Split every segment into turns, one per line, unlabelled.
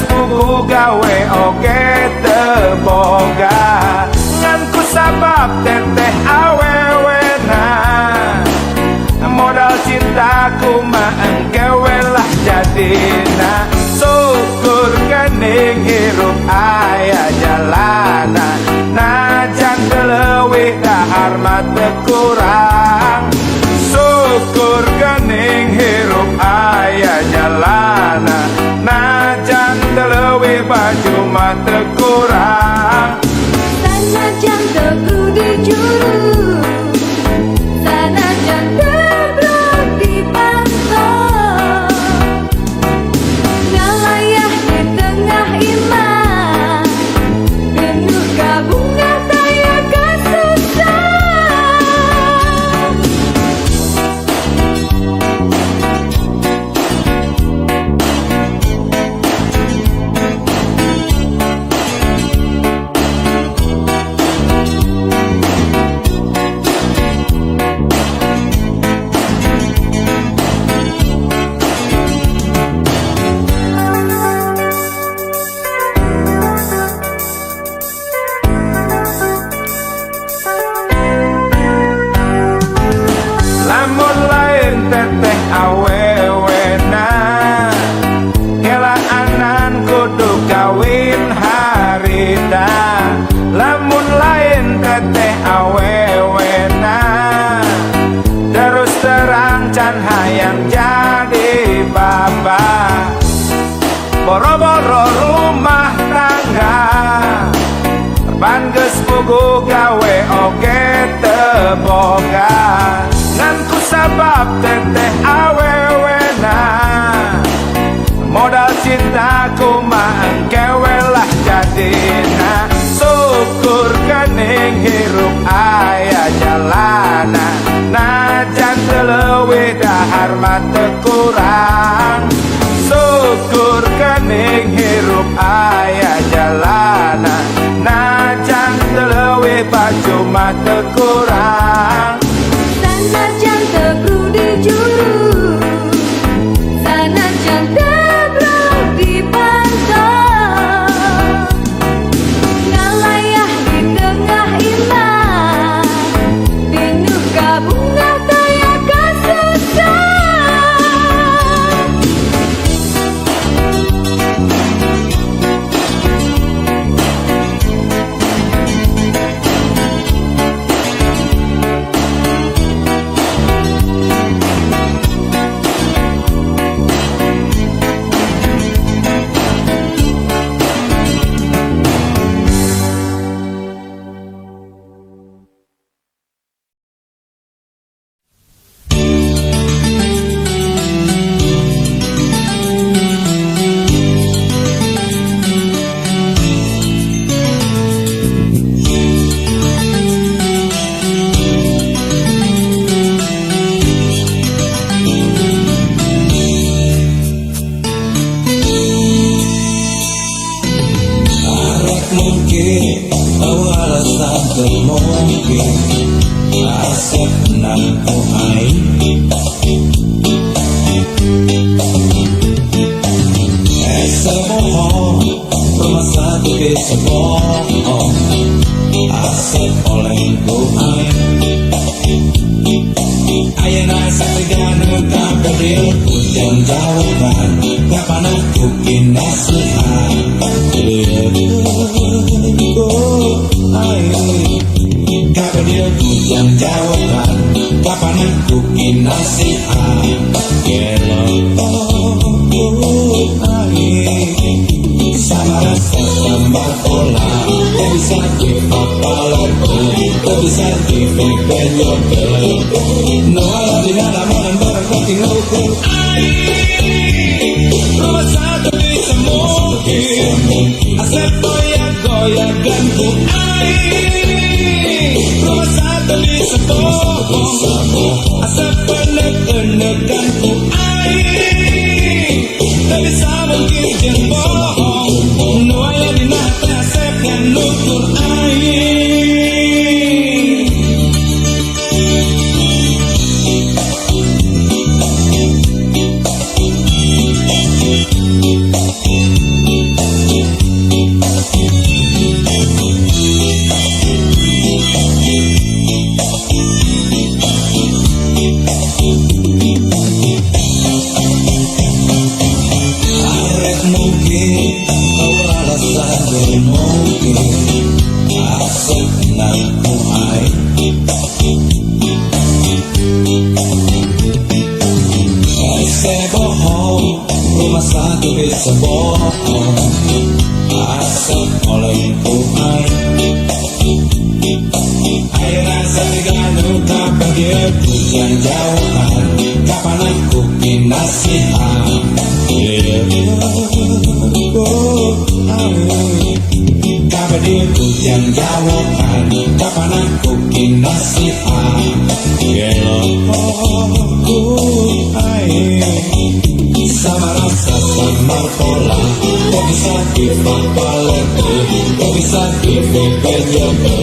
pugu gawe oge teboga ngan ku sabab teteh awewena modal cintaku mah engkewe lah jadina syukur gening hirup aya jalana najan teleuwih dahar mah teu kurang syukur gening hirup aya jalana najan teleuwih baju mah teu kurang
sanajan teu kudu juru sanajan tebrok di pantau ngalayah di tengah imah penuh kabunga daya kasusah
lamun lain teteh awewena kelaanan kudu kawin harita lamun lain teteh awewena terus terang can hayang jadi bapak boro-boro rumah tangga ban geus pugu gawe oge teboga ngan ku sabab teteh awewena modal cintaku mah engkewe lah jadina syukur gening hirup aya jalana najan teleuwih dahar mah teu kurang syukur gening hirup aya jalana najan teleuwih baju mah teu kurang
sanajan teu kudu juru sanajan tebrok di pantau ngalayah di tengah imah penuh kabunga daya kasusah
bohong asal oleh kuai air rasa diganu kapan dia pujian jauhan kapan aku kinasihan kapan dia pujian jauhan kapan aku kinasihan gelokku sama rasa sama pola kok bisa dipapaleku kok bisa dipepenyebe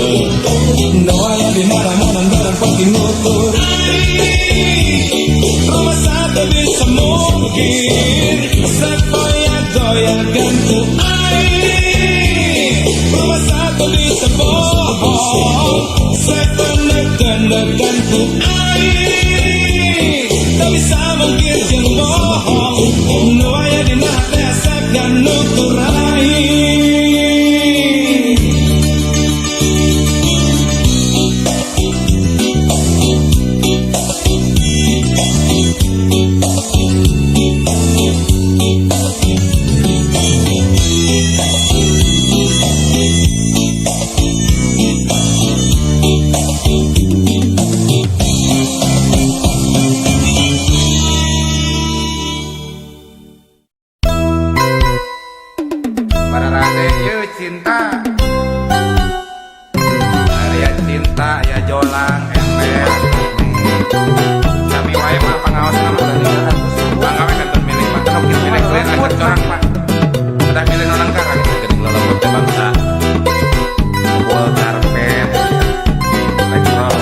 doa di mana-mana barang pagi ngutur rumah satu bisa mungkin segoyak-goyakan ku rumah satu bisa bohong sekenek-kenekan ku tak bisa mungkin yang bohong doa di mana asalkan nuturai
cinta ya cinta ya jolang ember kami wae mah pangaos nama bangga we kantor milik mah kalau kita milik lain angkat corang pak udah milih orang karang geuning lolobot teh bangsa wall karpet elektrol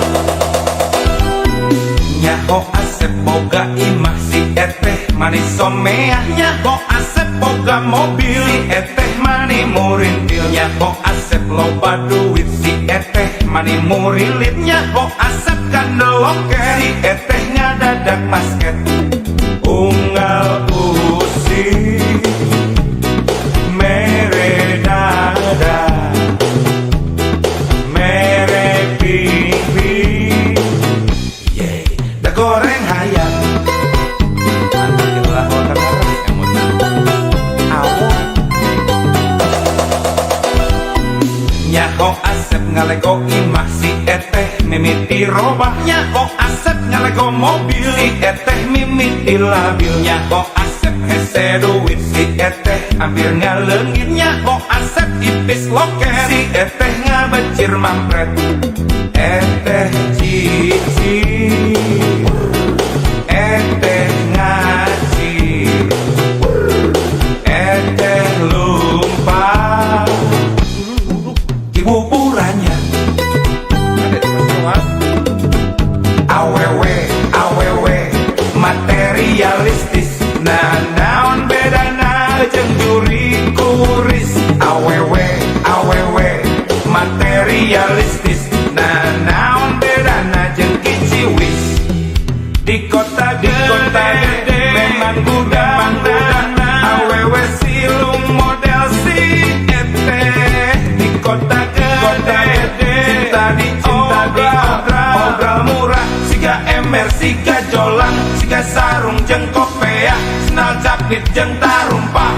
nyaho asep boga imah si eteh manis somea nyaho asep boga mobil si eteh mani murintilnya kok asep loba duit si eteh mani murilitnya kok asep kandeloke si eteh ngadadak basket unggal usi mere dada mere pipi yeay da goreng hayam antar kita hotel nyaho asep ngalego imah si eteh mimiti robah nyaho asep ngalego mobil si eteh mimiti labil nyaho asep hese duit si eteh hampir ngaleungit nyaho asep ipis loke si eteh ngabecir mampret eteh cici eteh ngacir eteh lumpah buburannya ada di pesawat awewe materialistis nah naon bedana jeung juri kuris awewe materialistis nah naon bedana jeung kiciwis di kota gede memang gudang awewe silung model si eteh di kota cinta di obral murah siga ember siga jolang siga sarung jeung kopeah senal capit jeung tarumpah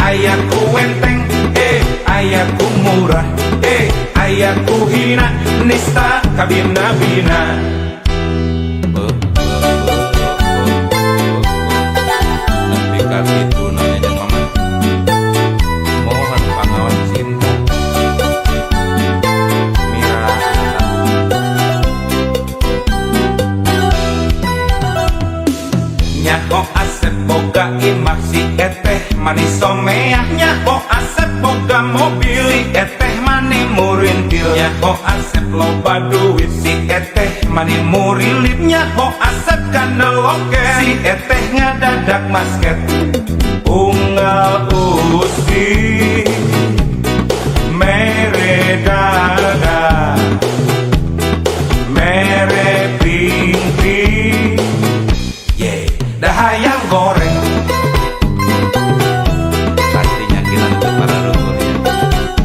ayaku wenteng ayaku murah ayaku hina nista kabina-bina nepi ka kitu nanya jeung mama mohon pangaos cinta nyaho asep boga imah si eteh manis somea nyaho asep boga mobil si eteh mani murintil nyaho asep loba duit si eteh mani murilit nyaho asep kandeloke si eteh ngadadak basket unggal usi mere dada mere pingpi dahayang goreng pastinya kita untuk para rukunnya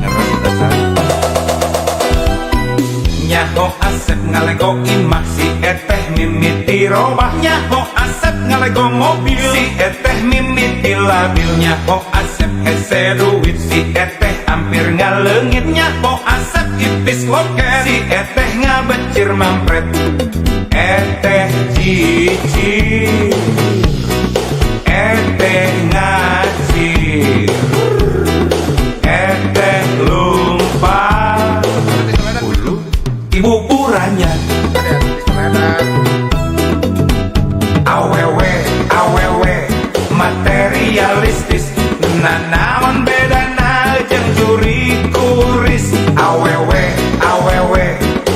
ngeres dasar nyaho asep ngalego imah si eteh mimiti robah nyaho asep ngalego mobil si eteh labilnya kok Asep hese duit si eteh hampir ngalengitnya kok Asep ipis loket si eteh ngabecir mampret eteh cicir eteh ngacir eteh lumpah ibu puranya awewe awewe materialistis nanaon bedana jeung juri kuris awewe awewe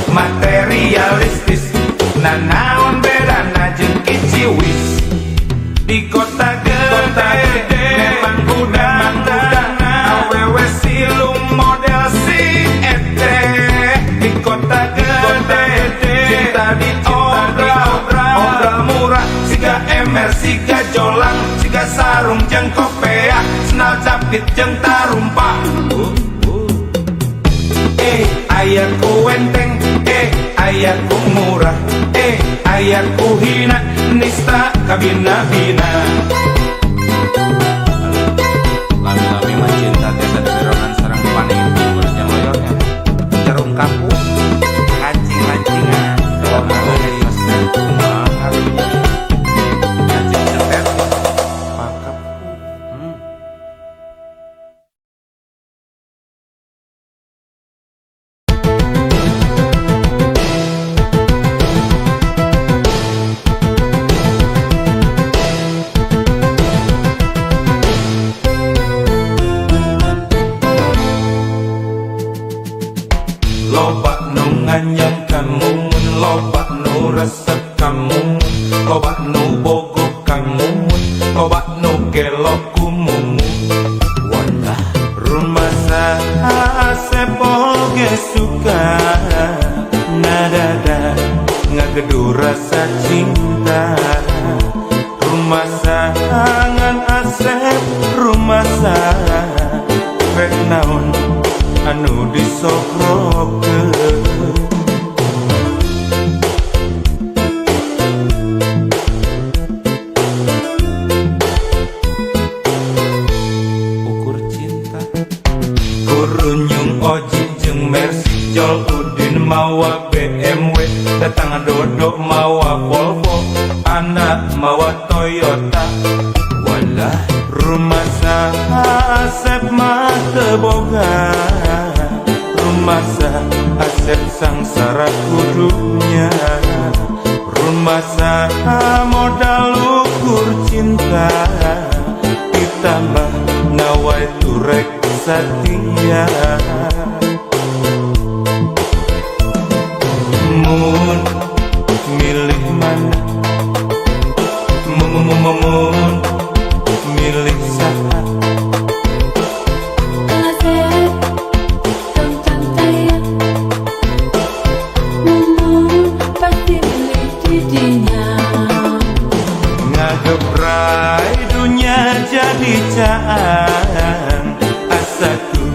materialistis nanaon bedana jeung iciwis di kota gede memang udang awewe silung model si eteh di kota gede cinta di obral murah siga emer siga jolang siga sarung jeung kopeah senal capit jeung tarumpah aya ku enteng aya ku murah aya ku hina nista kabina-bina lami-lami mah cinta tiasa diberongan sareng paning urang loyornya jarum kampung kancing-kancingan kalau ngeureun mesen kumaha kancing cetet pakep loba nu nganyang kamu loba nu resep kamu loba nu bogoh kamu loba nu gelok kumu wadah rumah Asep oge suka nadada ngagedu rasa cinta rumah sangan Asep rumah rek naon anu disokrokeun ukur cinta kurunyung oji jeung Mercy Jol Udin mawa BMW datang dodo mawa Volvo anak mawa Toyota walah rumah Asep mah teu boga rumah Asep sangsara kudunya rumah modal ukur cinta ditambah nawai turek satia mun milih mana mun milih saha
Asep tentang saya Mumun pasti milih didinya
ngagebrai dunia jadi caan asatu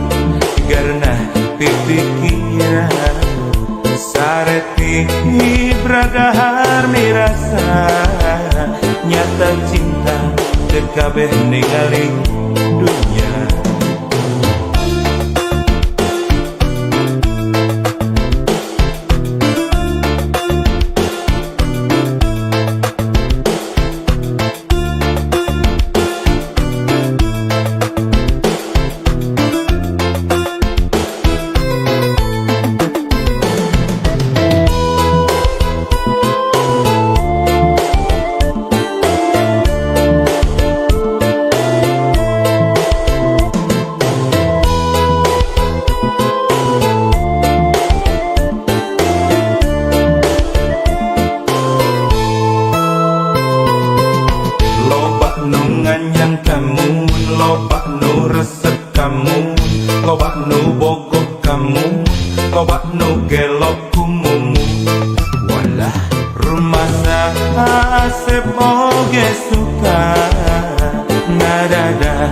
karena pikiran sareti bradahar mirasa nyata cinta dekabeh ningali dunia loba nu gelok kumumu walah rumasa Asep oge suka ngadada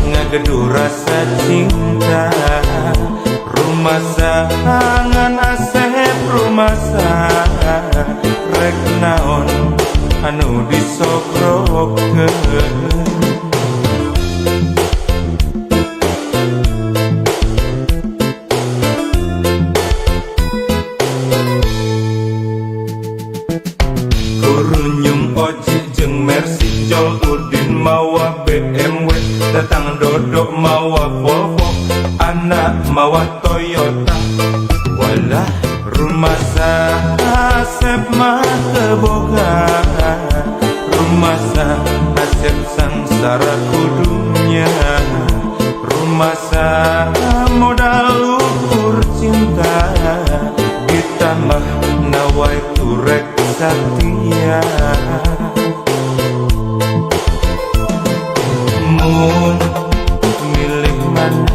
ngagedu rasa cinta rumasa angan Asep rumasa rek naon anu disokrokeun BMW, datang dodok mawa Volvo, anak mawa Toyota. Walah rumah Asep mah teboga, rumah Asep sangsara kudunya, rumah modal luhur cinta, ditambah nawai turek satria. Mun milih mana,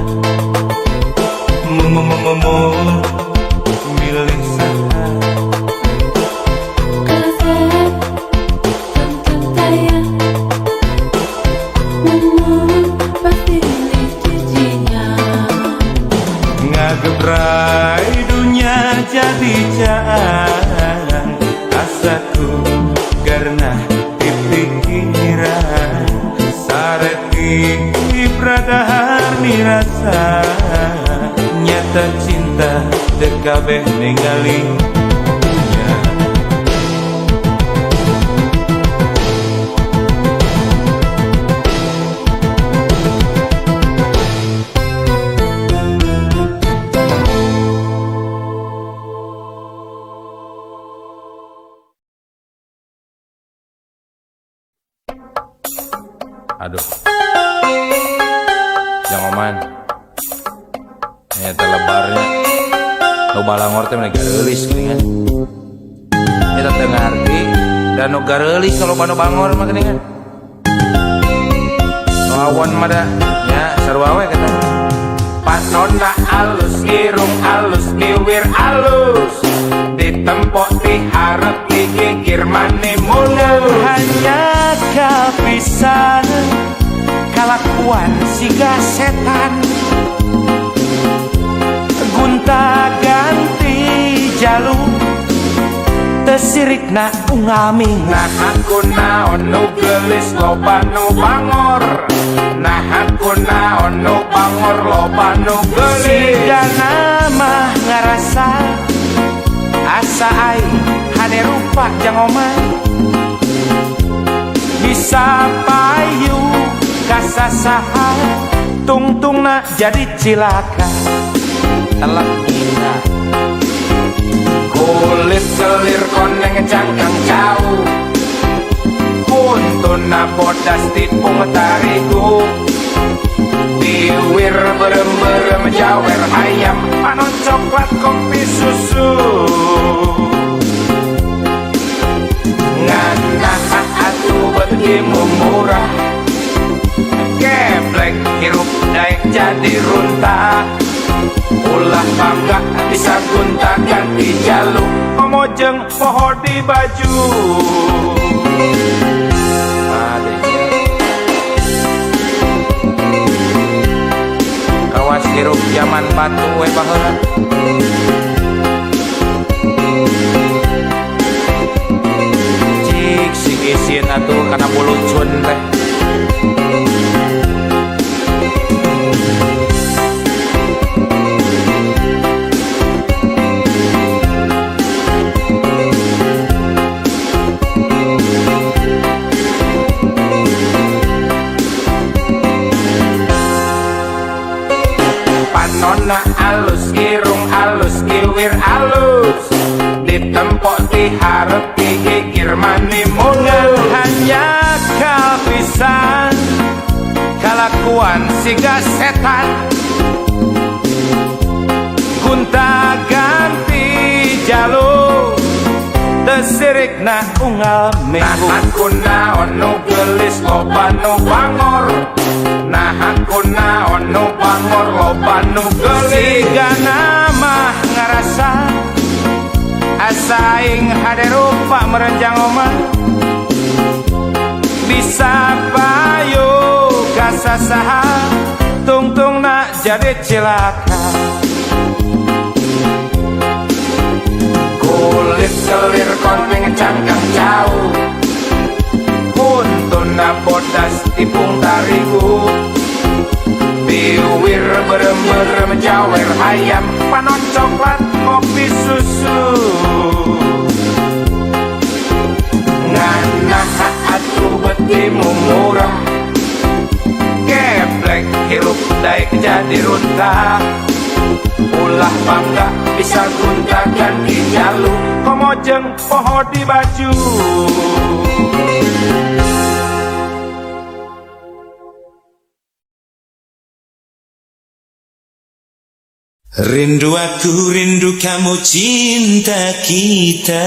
mun milih sana.
Kaset tonton tayang, pasti milih didinya.
Ngagebrai dunia jadi jangan, asaku karena dipikiran sareti pradahar nirasa, nyata cinta dekabeh ninggalinya.
Aduh, Jang Oman, ternyata lebarnya lo balangor teh menegak gelis geuningan. Eta teu ngarti dan nu garelis kalau banu bangor mah geuningan. Nu awan mah da nya sarua we kata.
Panonna alus, irung alus, kiwir alus, ditempok diharap digigir mane mulus.
Hanya kapisan kalakuan siga setan, gunta ganti jalur tesirikna ungaming.
Nah aku naon nu gelis loba nu bangor, nah aku naon nu bangor loba nu gelis.
Siga nama ngarasa asa aing hade rupa Jang Oman, bisa payu kasasaha tungtungna jadi cilaka.
Telak gila.
Kulit selir koneng cangkang jauh, kuntuna bodas tipung tarigu, biwir berem-berem jawer ayam, panon coklat kopi susu. Ngana atuh begimu murah, geblek hirup daek jadi runtah. Ulah bangga bisa gunta ganti jaluk, ngomojeng poho di baju.
Kawas hirup zaman batu we baheula. Cik si isin atuh kana bulucun teh.
Panonna alus, irung alus, kiwir alus, ditempok diharap digigir mani mulus.
Hanya kapisan kalakuan siga setan, gunta ganti jalur tesirikna unggal
Nah
minggu.
aku naon nu gelis loba nu bangor, nah aku naon nu bangor loba nu gelis.
Siga nama ngarasa asa aing hade rupa merenjang Oman, bisa payu kasasaha tungtungna jadi cilaka.
Kulit selir koneng cangkang jauh, kuntuna bodas tipung tarigu, biwir berem-berem jawer ayam, panon coklat kopi susu. Ngana atuh betimu murah,
andai jadi runta, ulah bangga bisa gunta ganti jalur, komojeng poho di baju.
Rindu aku, rindu kamu, cinta kita.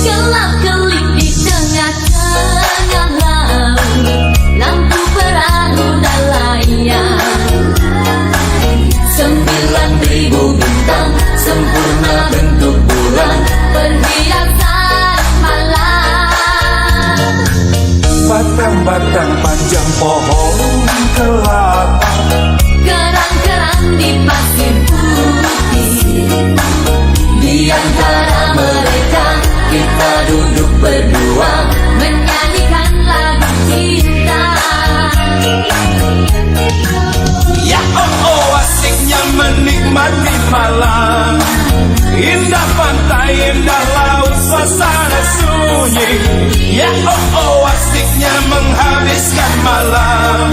Gelap-gelip di tengah-tengah laut, lampu perahu dan layar. 9.000 bintang sempurna bentuk bulan, perhiasan malam.
Batang-batang panjang pohon kelapa,
Kerang-kerang di pasir putih, di antara mereka kita duduk berdua menyanyikan lagu cinta.
ya oh asiknya menikmati malam, indah pantai, indah laut, suasana sunyi. Ya oh asiknya menghabiskan malam.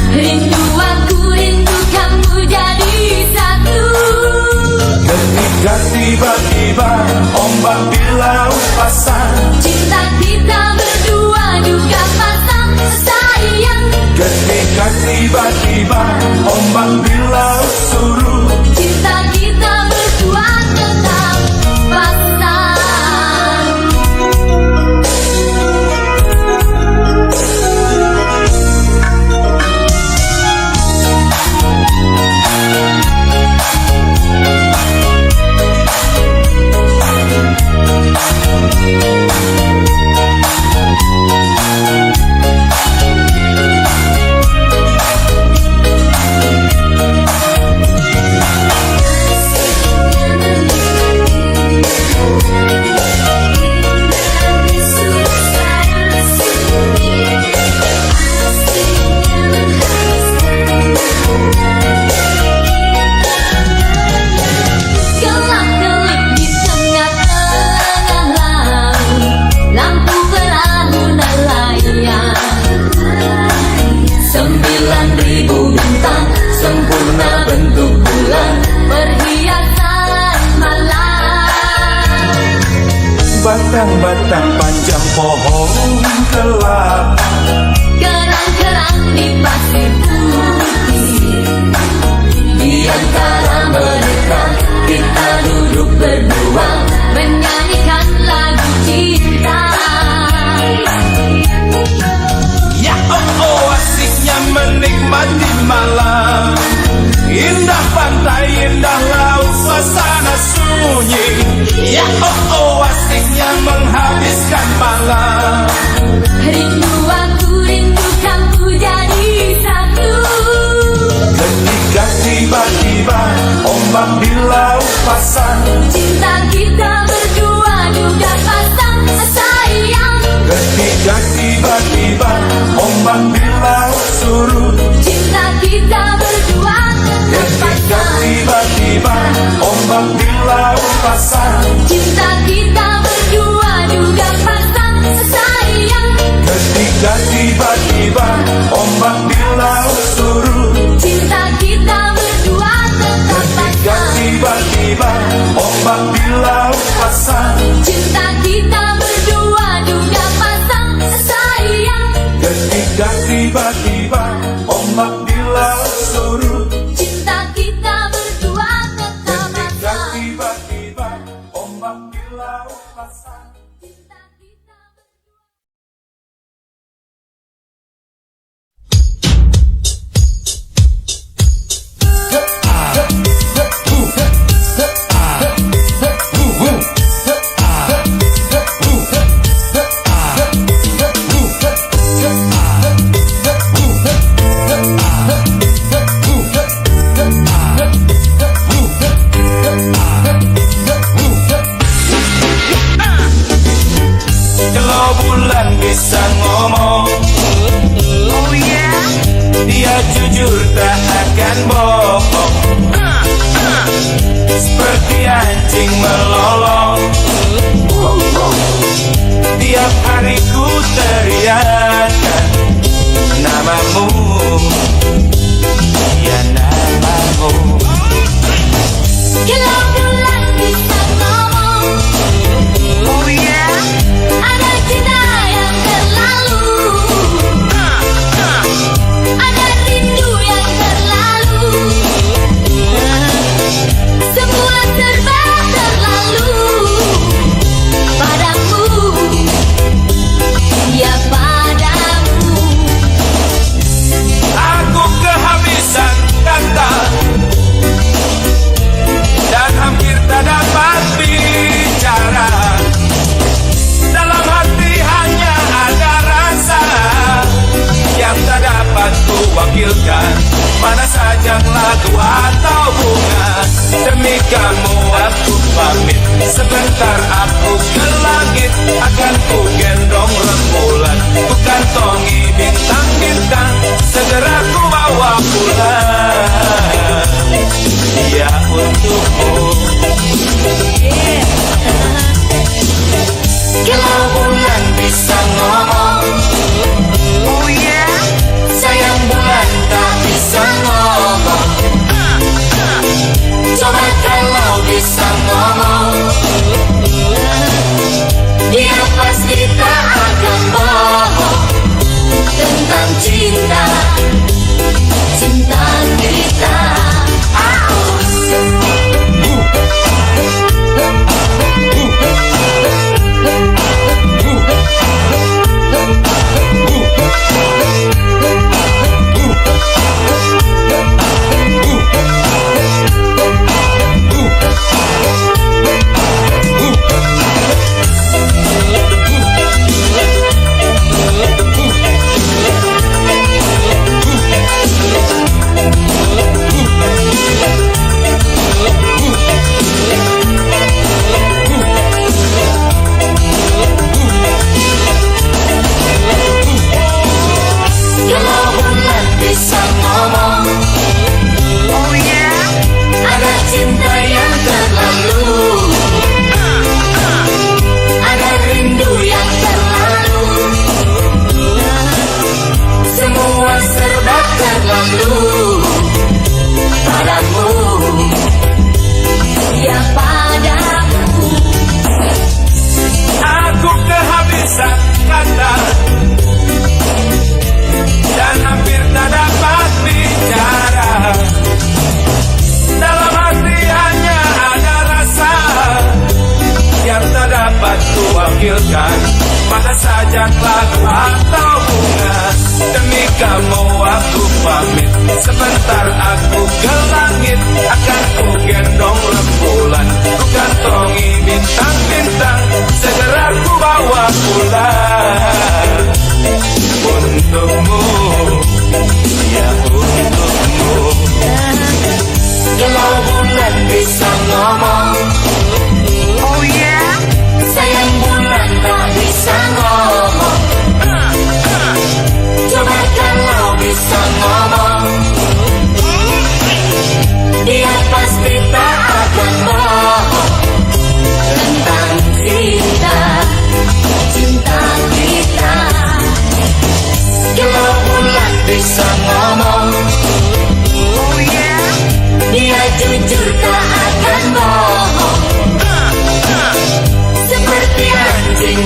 Rindu aku, rindu kamu jadi satu.
Ketika tiba-tiba ombak di laut pasang,
Cinta kita berdua juga pasang sayang.
ketika tiba-tiba ombak di laut surut,
Cinta kita berdua tetap pasang. Gelap-gelip di tengah-tengah laut, lampu perahu dan layar. 9.000 bintang sempurna bentuk bulan, perhiasan malam.
batang-batang panjang pohon kelapa,
Kerang-kerang di pasir putih, di antara mereka kita duduk berdua menyanyikan lagu cinta.
ya oh asiknya menikmati malam, indah pantai, indah laut, suasana sunyi. Ya oh asiknya menghabiskan malam.
Rindu aku, rindu kamu jadi satu.
Ketika tiba-tiba ombak di laut pasang,
Cinta kita berdua juga pasang sayang.
ketika tiba-tiba ombak di laut surut,
Cinta kita berdua tetap
ketika
pasang.
tiba-tiba ombak di laut pasang,
Cinta kita berdua juga pasang sayang.
ketika tiba-tiba ombak di laut surut,
Cinta kita berdua tetap
ketika
pasang.
tiba-tiba ombak di laut pasang,
Cinta kita berdua juga pasang sayang.
ketika tiba-tiba ombak di laut surut,
Cinta kita berdua tetap
ketika
pasang.
seperti anjing melolong. Tiap hari ku teriakkan namamu, ya namamu.
Kalau bulan bisa ngomong, oh yeah, ada cinta yang terlalu, ada rindu yang terlalu, semua serba terlalu padamu, ya padamu.
Aku kehabisan kata dan hampir tak dapat bicara. Dalam hati hanya ada rasa yang tak dapat ku wakilkan. Mana saja lagu atau bunga, demi kamu aku pamit. Sebentar aku ke langit, akan ku gendong rembulan. Ku kantongi bintang-bintang, segera ku bawa pulang. Ya untukmu. Kalau bulan bisa ngomong, oh yeah, sayang bulan tak bisa ngomong. Coba kalau bisa ngomong, dia pasti tak akan bohong tentang cinta, cinta kita. Mana saja lagu atau bunga, demi kamu aku pamit. Sebentar aku ke langit, akan ku gendong rembulan. Ku kantongi bintang-bintang, segera ku bawa pulang. Untukmu, ya untukmu. Kalau bulan bisa ngomong, oh yeah, sayang bulan tak bisa ngomong. Coba kalau bisa ngomong, dia pasti tak akan bohong tentang cinta, cinta kita. Kalau bulan bisa ngomong, oh yeah, dia jujur tak akan bohong seperti anjing.